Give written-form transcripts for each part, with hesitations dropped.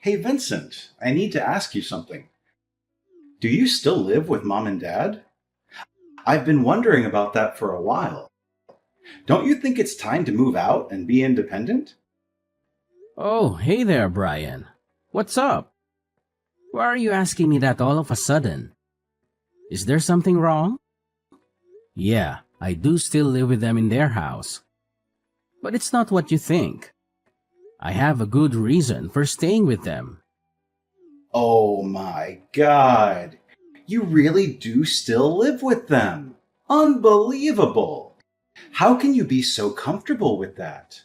Hey Vincent, I need to ask you something. Do you still live with mom and dad? I've been wondering about that for a while. Don't you think it's time to move out and be independent? Oh, hey there, Brian. What's up? Why are you asking me that all of a sudden? Is there something wrong? Yeah, I do still live with them in their house. But it's not what you think. I have a good reason for staying with them. Oh my god. You really do still live with them. Unbelievable. How can you be so comfortable with that?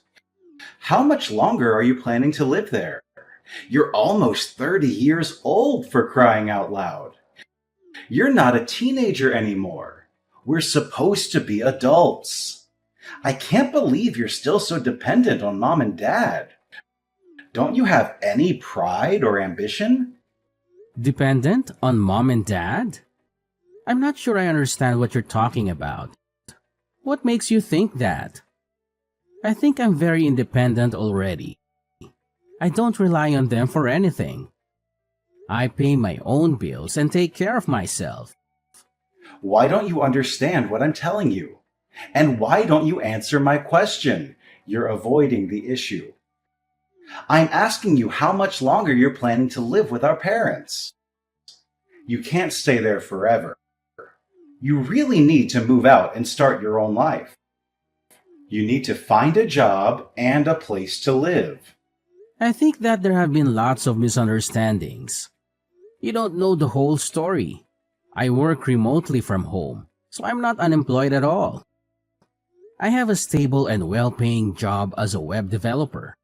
How much longer are you planning to live there? You're almost 30 years old, for crying out loud. You're not a teenager anymore. We're supposed to be adults. I can't believe you're still so dependent on mom and dad. Don't you have any pride or ambition? Dependent on mom and dad? I'm not sure I understand what you're talking about. What makes you think that? I think I'm very independent already. I don't rely on them for anything. I pay my own bills and take care of myself. Why don't you understand what I'm telling you? And why don't you answer my question? You're avoiding the issue. I'm asking you how much longer you're planning to live with our parents. You can't stay there forever. You really need to move out and start your own life. You need to find a job and a place to live. I think that there have been lots of misunderstandings. You don't know the whole story. I work remotely from home, so I'm not unemployed at all. I have a stable and well-paying job as a web developer.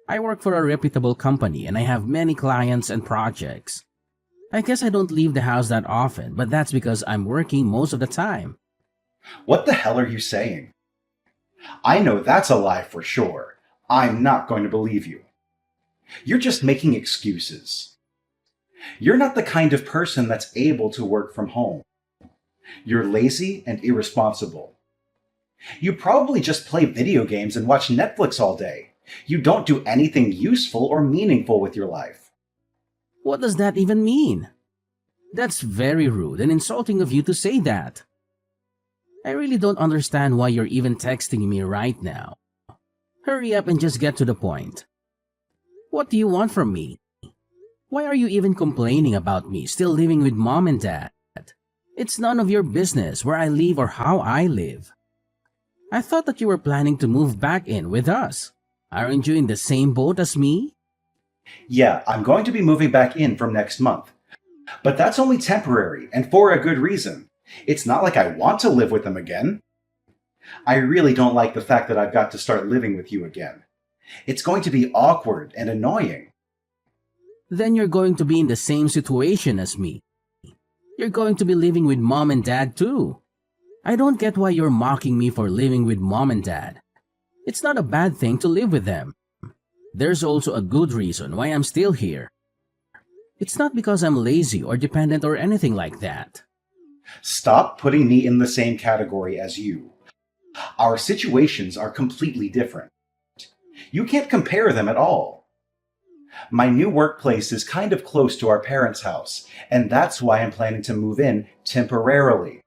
I work for a reputable company and I have many clients and projects. I guess I don't leave the house that often, but that's because I'm working most of the time. What the hell are you saying? I know that's a lie for sure. I'm not going to believe you. You're just making excuses. You're not the kind of person that's able to work from home. You're lazy and irresponsible. You probably just play video games and watch Netflix all day. You don't do anything useful or meaningful with your life. What does that even mean? That's very rude and insulting of you to say that. I really don't understand why you're even texting me right now. Hurry up and just get to the point. What do you want from me? Why are you even complaining about me still living with mom and dad? It's none of your business where I live or how I live. I thought that you were planning to move back in with us. Aren't you in the same boat as me? Yeah, I'm going to be moving back in from next month. But that's only temporary and for a good reason. It's not like I want to live with them again. I really don't like the fact that I've got to start living with you again. It's going to be awkward and annoying. Then you're going to be in the same situation as me. You're going to be living with mom and dad too. I don't get why you're mocking me for living with mom and dad. It's not a bad thing to live with them. There's also a good reason why I'm still here. It's not because I'm lazy or dependent or anything like that. Stop putting me in the same category as you. Our situations are completely different. You can't compare them at all. My new workplace is kind of close to our parents' house, and that's why I'm planning to move in temporarily.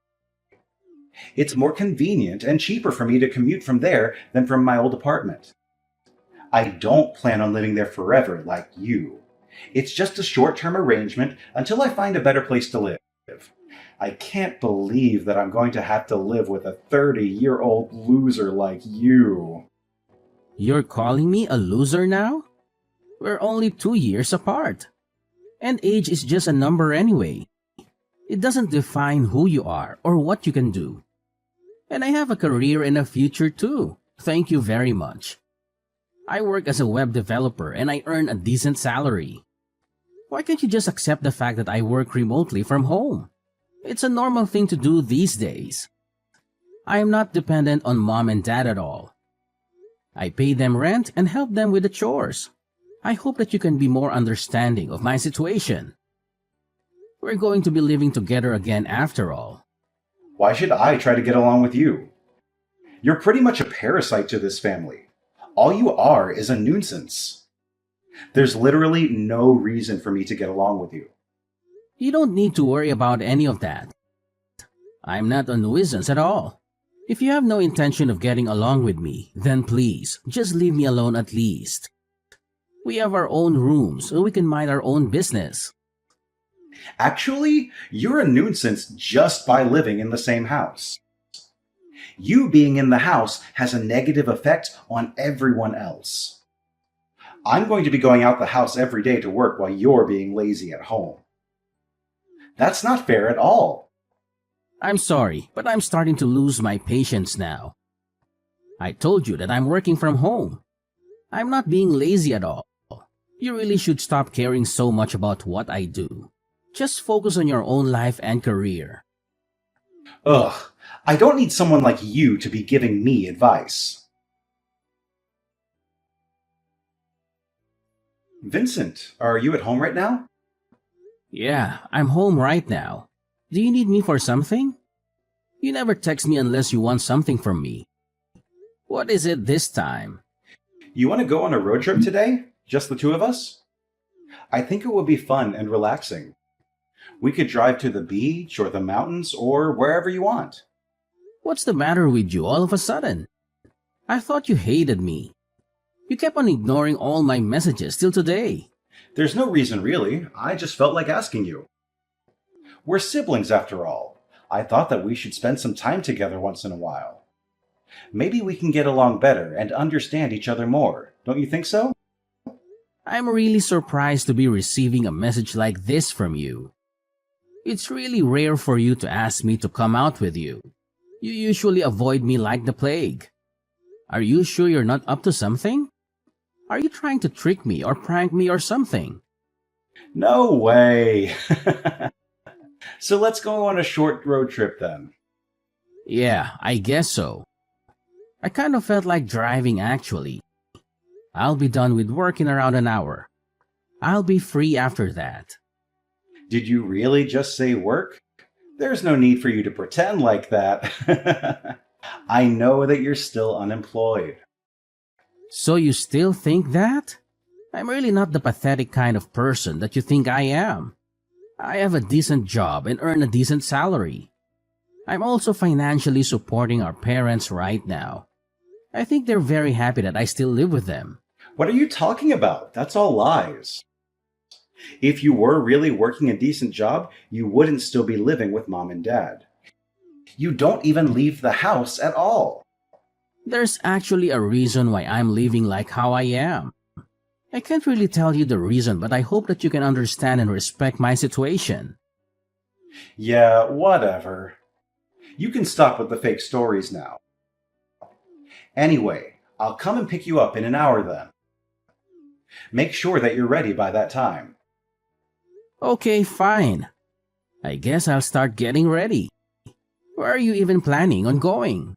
It's more convenient and cheaper for me to commute from there than from my old apartment. I don't plan on living there forever like you. It's just a short-term arrangement until I find a better place to live. I can't believe that I'm going to have to live with a 30-year-old loser like you. You're calling me a loser now? We're only 2 years apart. And age is just a number anyway. It doesn't define who you are or what you can do. And I have a career and a future too. Thank you very much. I work as a web developer and I earn a decent salary. Why can't you just accept the fact that I work remotely from home? It's a normal thing to do these days. I am not dependent on mom and dad at all. I pay them rent and help them with the chores. I hope that you can be more understanding of my situation. We're going to be living together again after all. Why should I try to get along with you? You're pretty much a parasite to this family. All you are is a nuisance. There's literally no reason for me to get along with you. You don't need to worry about any of that. I'm not a nuisance at all. If you have no intention of getting along with me, then please, just leave me alone at least. We have our own rooms, so we can mind our own business. Actually, you're a nuisance just by living in the same house. You being in the house has a negative effect on everyone else. I'm going to be going out the house every day to work while you're being lazy at home. That's not fair at all. I'm sorry, but I'm starting to lose my patience now. I told you that I'm working from home. I'm not being lazy at all. You really should stop caring so much about what I do. Just focus on your own life and career. Ugh, I don't need someone like you to be giving me advice. Vincent, are you at home right now? Yeah, I'm home right now. Do you need me for something? You never text me unless you want something from me. What is it this time? You want to go on a road trip today? Just the two of us? I think it would be fun and relaxing. We could drive to the beach or the mountains or wherever you want. What's the matter with you all of a sudden? I thought you hated me. You kept on ignoring all my messages till today. There's no reason really. I just felt like asking you. We're siblings after all. I thought that we should spend some time together once in a while. Maybe we can get along better and understand each other more. Don't you think so? I'm really surprised to be receiving a message like this from you. It's really rare for you to ask me to come out with you. You usually avoid me like the plague. Are you sure you're not up to something? Are you trying to trick me or prank me or something? No way. So let's go on a short road trip then. Yeah, I guess so. I kind of felt like driving actually. I'll be done with work in around an hour. I'll be free after that. Did you really just say work? There's no need for you to pretend like that. I know that you're still unemployed. So you still think that? I'm really not the pathetic kind of person that you think I am. I have a decent job and earn a decent salary. I'm also financially supporting our parents right now. I think they're very happy that I still live with them. What are you talking about? That's all lies. If you were really working a decent job, you wouldn't still be living with mom and dad. You don't even leave the house at all. There's actually a reason why I'm living like how I am. I can't really tell you the reason, but I hope that you can understand and respect my situation. Yeah, whatever. You can stop with the fake stories now. Anyway, I'll come and pick you up in an hour then. Make sure that you're ready by that time. Okay, fine. I guess I'll start getting ready. Where are you even planning on going?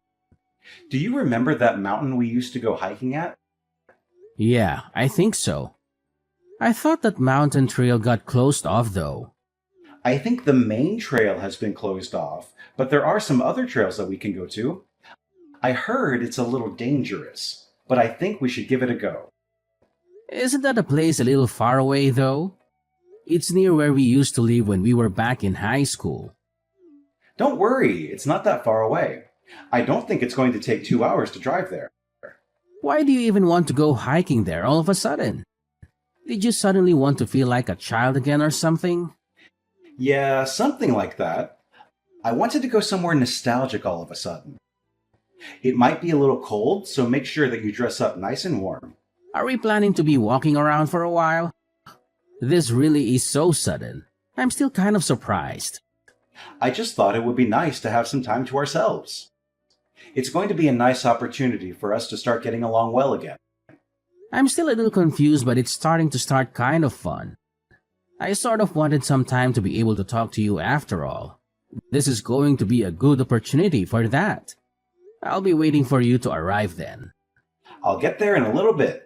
Do you remember that mountain we used to go hiking at? Yeah, I think so. I thought that mountain trail got closed off though. I think the main trail has been closed off, but there are some other trails that we can go to. I heard it's a little dangerous, but I think we should give it a go. Isn't that a place a little far away though? It's near where we used to live when we were back in high school. Don't worry, it's not that far away. I don't think it's going to take 2 hours to drive there. Why do you even want to go hiking there all of a sudden? Did you suddenly want to feel like a child again or something? Yeah, something like that. I wanted to go somewhere nostalgic all of a sudden. It might be a little cold, so make sure that you dress up nice and warm. Are we planning to be walking around for a while? This really is so sudden. I'm still kind of surprised. I just thought it would be nice to have some time to ourselves. It's going to be a nice opportunity for us to start getting along well again. I'm still a little confused, but it's starting to start kind of fun. I sort of wanted some time to be able to talk to you after all. This is going to be a good opportunity for that. I'll be waiting for you to arrive then. I'll get there in a little bit.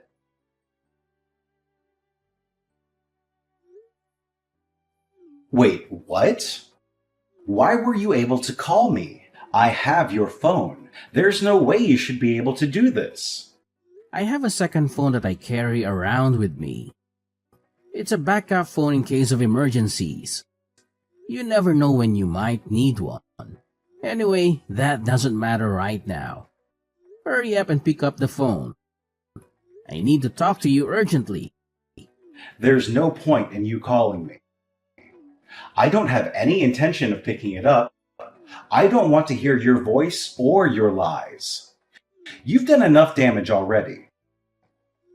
Wait, what? Why were you able to call me? I have your phone. There's no way you should be able to do this. I have a second phone that I carry around with me. It's a backup phone in case of emergencies. You never know when you might need one. Anyway, that doesn't matter right now. Hurry up and pick up the phone. I need to talk to you urgently. There's no point in you calling me. I don't have any intention of picking it up. I don't want to hear your voice or your lies. You've done enough damage already.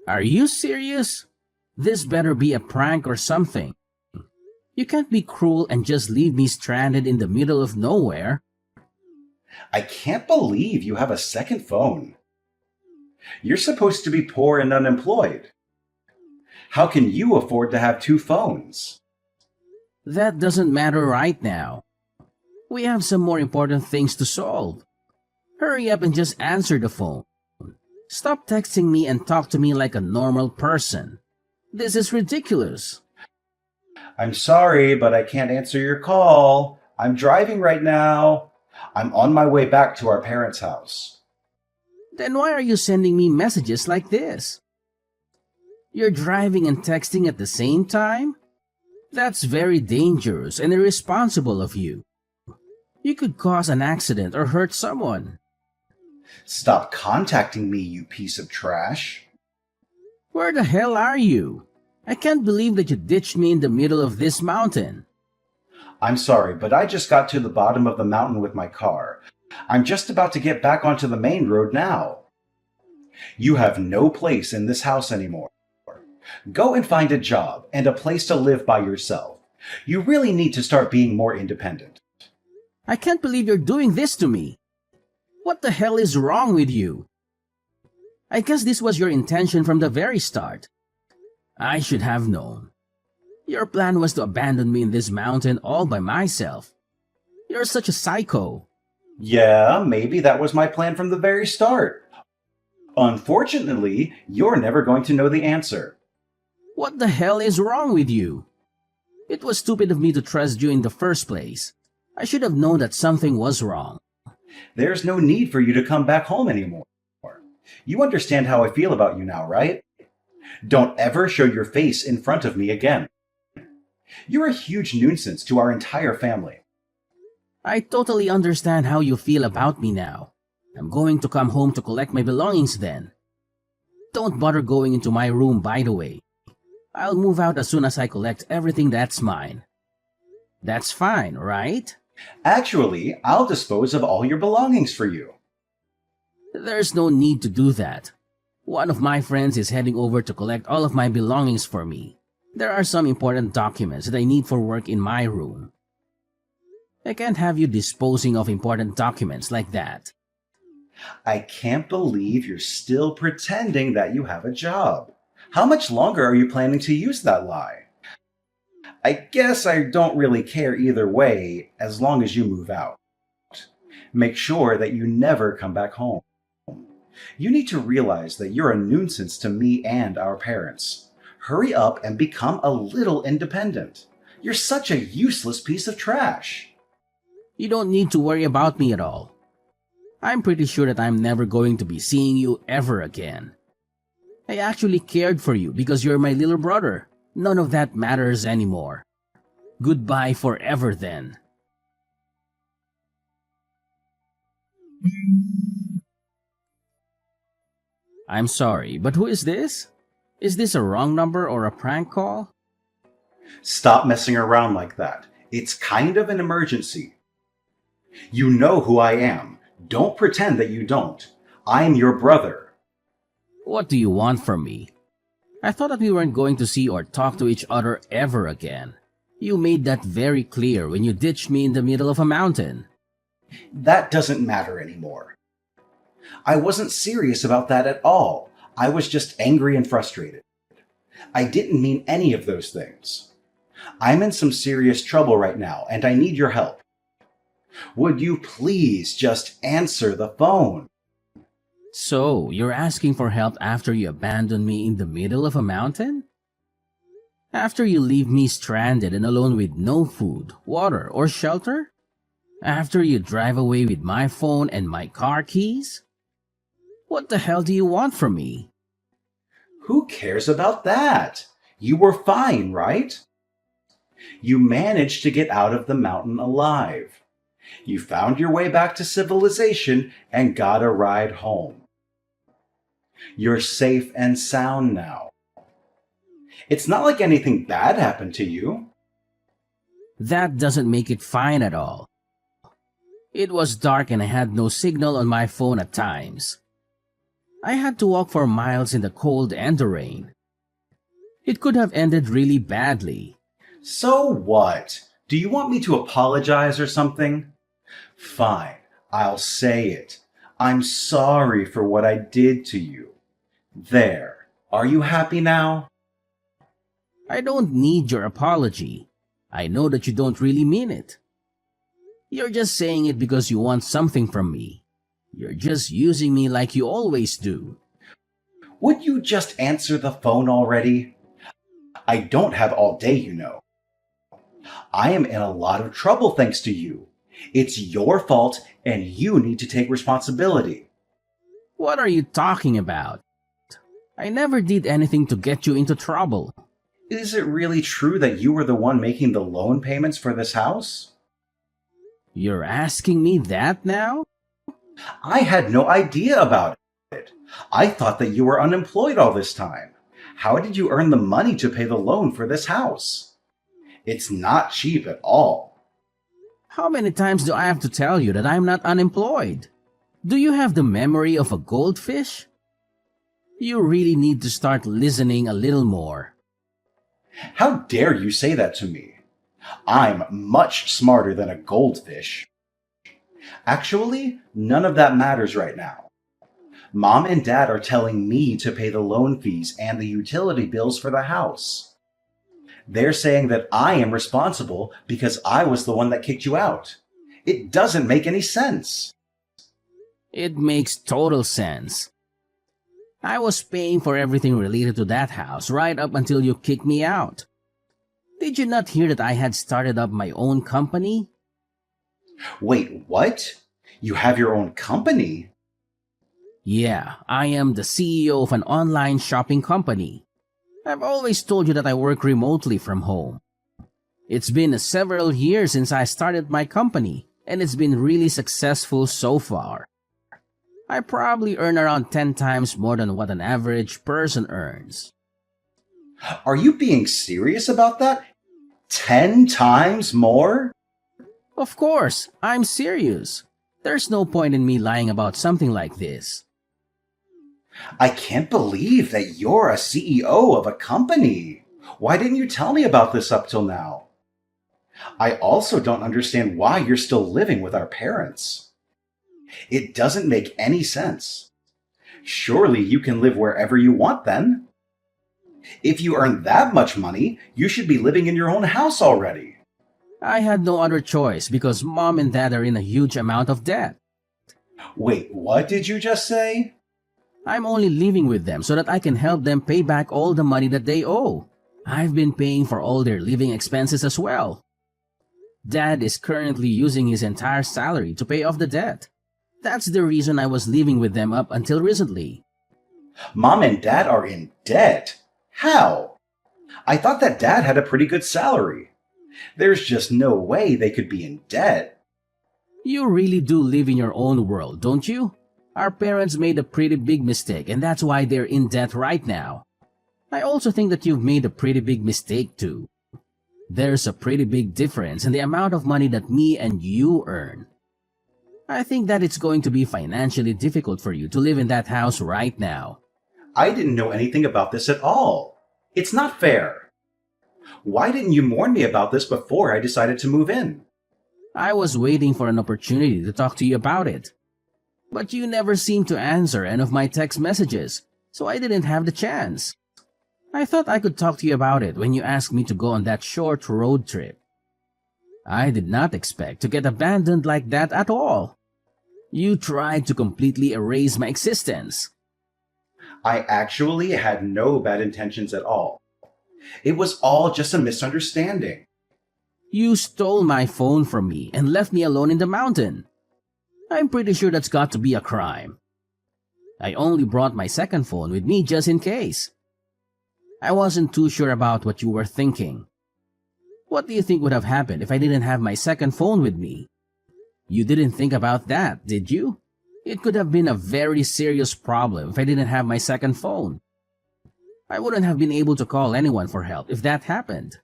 Are you serious? This better be a prank or something. You can't be cruel and just leave me stranded in the middle of nowhere. I can't believe you have a second phone. You're supposed to be poor and unemployed. How can you afford to have two phones? That doesn't matter right now. We have some more important things to solve. Hurry up and just answer the phone. Stop texting me and talk to me like a normal person. This is ridiculous. I'm sorry, but I can't answer your call. I'm driving right now. I'm on my way back to our parents' house. Then why are you sending me messages like this? You're driving and texting at the same time? That's very dangerous and irresponsible of you. You could cause an accident or hurt someone. Stop contacting me, you piece of trash. Where the hell are you? I can't believe that you ditched me in the middle of this mountain. I'm sorry, but I just got to the bottom of the mountain with my car. I'm just about to get back onto the main road now. You have no place in this house anymore. Go and find a job and a place to live by yourself. You really need to start being more independent. I can't believe you're doing this to me. What the hell is wrong with you? I guess this was your intention from the very start. I should have known. Your plan was to abandon me in this mountain all by myself. You're such a psycho. Yeah, maybe that was my plan from the very start. Unfortunately, you're never going to know the answer. What the hell is wrong with you? It was stupid of me to trust you in the first place. I should have known that something was wrong. There's no need for you to come back home anymore. You understand how I feel about you now, right? Don't ever show your face in front of me again. You're a huge nuisance to our entire family. I totally understand how you feel about me now. I'm going to come home to collect my belongings then. Don't bother going into my room, by the way. I'll move out as soon as I collect everything that's mine. That's fine, right? Actually, I'll dispose of all your belongings for you. There's no need to do that. One of my friends is heading over to collect all of my belongings for me. There are some important documents that I need for work in my room. I can't have you disposing of important documents like that. I can't believe you're still pretending that you have a job. How much longer are you planning to use that lie? I guess I don't really care either way as long as you move out. Make sure that you never come back home. You need to realize that you're a nuisance to me and our parents. Hurry up and become a little independent. You're such a useless piece of trash. You don't need to worry about me at all. I'm pretty sure that I'm never going to be seeing you ever again. I actually cared for you because you're my little brother. None of that matters anymore. Goodbye forever then. I'm sorry, but who is this? Is this a wrong number or a prank call? Stop messing around like that. It's kind of an emergency. You know who I am. Don't pretend that you don't. I'm your brother. What do you want from me? I thought that we weren't going to see or talk to each other ever again. You made that very clear when you ditched me in the middle of a mountain. That doesn't matter anymore. I wasn't serious about that at all. I was just angry and frustrated. I didn't mean any of those things. I'm in some serious trouble right now, and I need your help. Would you please just answer the phone? So, you're asking for help after you abandon me in the middle of a mountain? After you leave me stranded and alone with no food, water, or shelter? After you drive away with my phone and my car keys? What the hell do you want from me? Who cares about that? You were fine, right? You managed to get out of the mountain alive. You found your way back to civilization and got a ride home. You're safe and sound now. It's not like anything bad happened to you. That doesn't make it fine at all. It was dark and I had no signal on my phone at times. I had to walk for miles in the cold and the rain. It could have ended really badly. So what? Do you want me to apologize or something? Fine, I'll say it. I'm sorry for what I did to you. There. Are you happy now? I don't need your apology. I know that you don't really mean it. You're just saying it because you want something from me. You're just using me like you always do. Would you just answer the phone already? I don't have all day, you know. I am in a lot of trouble thanks to you. It's your fault and you need to take responsibility. What are you talking about? I never did anything to get you into trouble. Is it really true that you were the one making the loan payments for this house? You're asking me that now? I had no idea about it. I thought that you were unemployed all this time. How did you earn the money to pay the loan for this house? It's not cheap at all. How many times do I have to tell you that I'm not unemployed? Do you have the memory of a goldfish? You really need to start listening a little more. How dare you say that to me? I'm much smarter than a goldfish. Actually, none of that matters right now. Mom and Dad are telling me to pay the loan fees and the utility bills for the house. They're saying that I am responsible because I was the one that kicked you out. It doesn't make any sense. It makes total sense. I was paying for everything related to that house right up until you kicked me out. Did you not hear that I had started up my own company? Wait, what? You have your own company? Yeah, I am the CEO of an online shopping company. I've always told you that I work remotely from home. It's been several years since I started my company, and it's been really successful so far. I probably earn around 10 times more than what an average person earns. Are you being serious about that? 10 times more? Of course, I'm serious. There's no point in me lying about something like this. I can't believe that you're a CEO of a company. Why didn't you tell me about this up till now? I also don't understand why you're still living with our parents. It doesn't make any sense. Surely you can live wherever you want then. If you earn that much money, you should be living in your own house already. I had no other choice because Mom and Dad are in a huge amount of debt. Wait, what did you just say? I'm only living with them so that I can help them pay back all the money that they owe. I've been paying for all their living expenses as well. Dad is currently using his entire salary to pay off the debt. That's the reason I was living with them up until recently. Mom and Dad are in debt? How? I thought that Dad had a pretty good salary. There's just no way they could be in debt. You really do live in your own world, don't you? Our parents made a pretty big mistake and that's why they're in debt right now. I also think that you've made a pretty big mistake too. There's a pretty big difference in the amount of money that me and you earn. I think that it's going to be financially difficult for you to live in that house right now. I didn't know anything about this at all. It's not fair. Why didn't you warn me about this before I decided to move in? I was waiting for an opportunity to talk to you about it. But you never seemed to answer any of my text messages, so I didn't have the chance. I thought I could talk to you about it when you asked me to go on that short road trip. I did not expect to get abandoned like that at all. You tried to completely erase my existence. I actually had no bad intentions at all. It was all just a misunderstanding. You stole my phone from me and left me alone in the mountain. I'm pretty sure that's got to be a crime. I only brought my second phone with me just in case. I wasn't too sure about what you were thinking. What do you think would have happened if I didn't have my second phone with me? You didn't think about that, did you? It could have been a very serious problem if I didn't have my second phone. I wouldn't have been able to call anyone for help if that happened.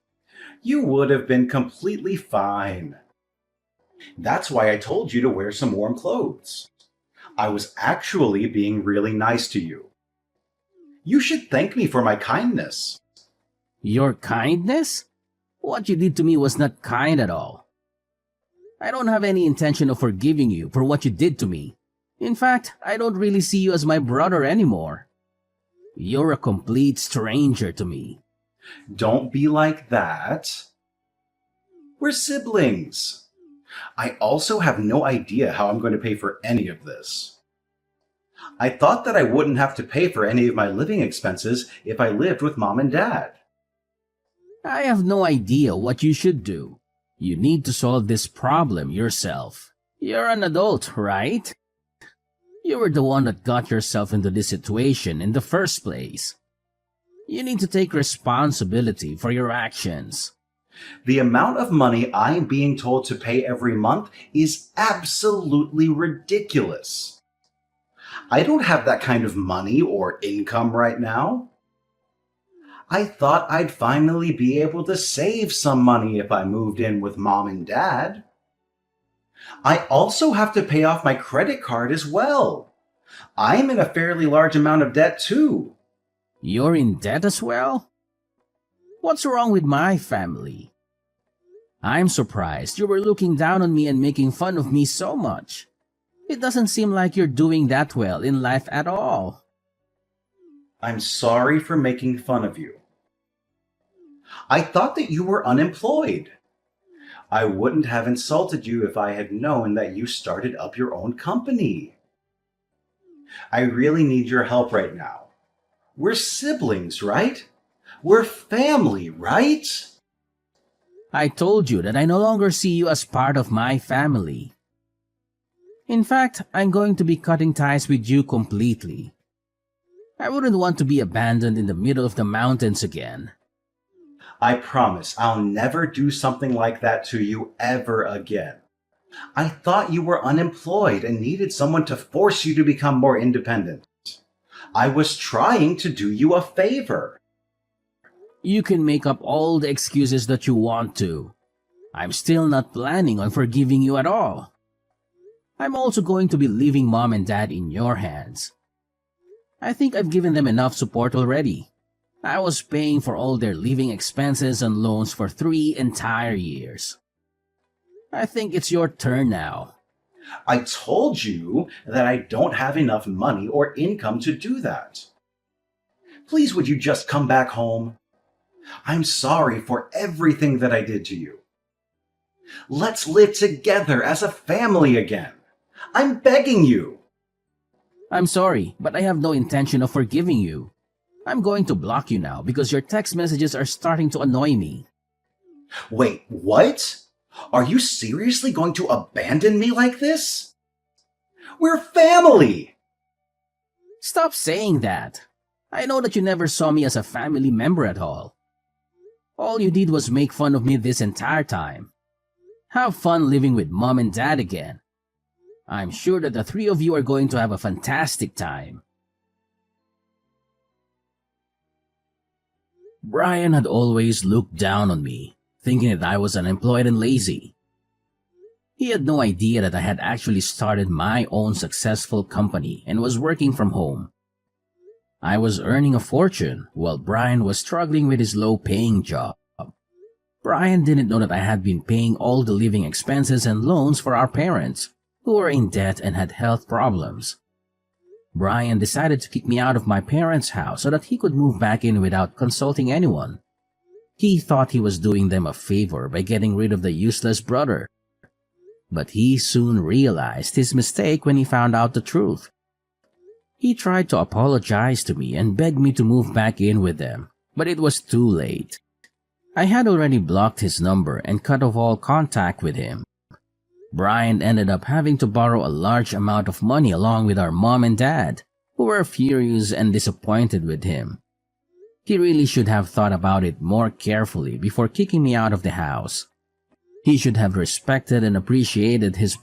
You would have been completely fine. That's why I told you to wear some warm clothes. I was actually being really nice to you. You should thank me for my kindness. Your kindness? What you did to me was not kind at all. I don't have any intention of forgiving you for what you did to me. In fact, I don't really see you as my brother anymore. You're a complete stranger to me. Don't be like that. We're siblings. I also have no idea how I'm going to pay for any of this. I thought that I wouldn't have to pay for any of my living expenses if I lived with Mom and Dad. I have no idea what you should do. You need to solve this problem yourself. You're an adult, right? You were the one that got yourself into this situation in the first place. You need to take responsibility for your actions. The amount of money I'm being told to pay every month is absolutely ridiculous. I don't have that kind of money or income right now. I thought I'd finally be able to save some money if I moved in with Mom and Dad. I also have to pay off my credit card as well. I'm in a fairly large amount of debt too. You're in debt as well? What's wrong with my family? I'm surprised you were looking down on me and making fun of me so much. It doesn't seem like you're doing that well in life at all. I'm sorry for making fun of you. I thought that you were unemployed. I wouldn't have insulted you if I had known that you started up your own company. I really need your help right now. We're siblings, right? We're family, right? I told you that I no longer see you as part of my family. In fact, I'm going to be cutting ties with you completely. I wouldn't want to be abandoned in the middle of the mountains again. I promise I'll never do something like that to you ever again. I thought you were unemployed and needed someone to force you to become more independent. I was trying to do you a favor. You can make up all the excuses that you want to. I'm still not planning on forgiving you at all. I'm also going to be leaving Mom and Dad in your hands. I think I've given them enough support already. I was paying for all their living expenses and loans for 3 entire years. I think it's your turn now. I told you that I don't have enough money or income to do that. Please, would you just come back home? I'm sorry for everything that I did to you. Let's live together as a family again. I'm begging you. I'm sorry, but I have no intention of forgiving you. I'm going to block you now because your text messages are starting to annoy me. Wait, what? Are you seriously going to abandon me like this? We're family! Stop saying that. I know that you never saw me as a family member at all. All you did was make fun of me this entire time. Have fun living with Mom and Dad again. I'm sure that the 3 of you are going to have a fantastic time. Brian had always looked down on me, thinking that I was unemployed and lazy. He had no idea that I had actually started my own successful company and was working from home. I was earning a fortune while Brian was struggling with his low-paying job. Brian didn't know that I had been paying all the living expenses and loans for our parents, who were in debt and had health problems. Brian decided to kick me out of my parents' house so that he could move back in without consulting anyone. He thought he was doing them a favor by getting rid of the useless brother. But he soon realized his mistake when he found out the truth. He tried to apologize to me and begged me to move back in with them, but it was too late. I had already blocked his number and cut off all contact with him. Brian ended up having to borrow a large amount of money along with our mom and dad, who were furious and disappointed with him. He really should have thought about it more carefully before kicking me out of the house. He should have respected and appreciated his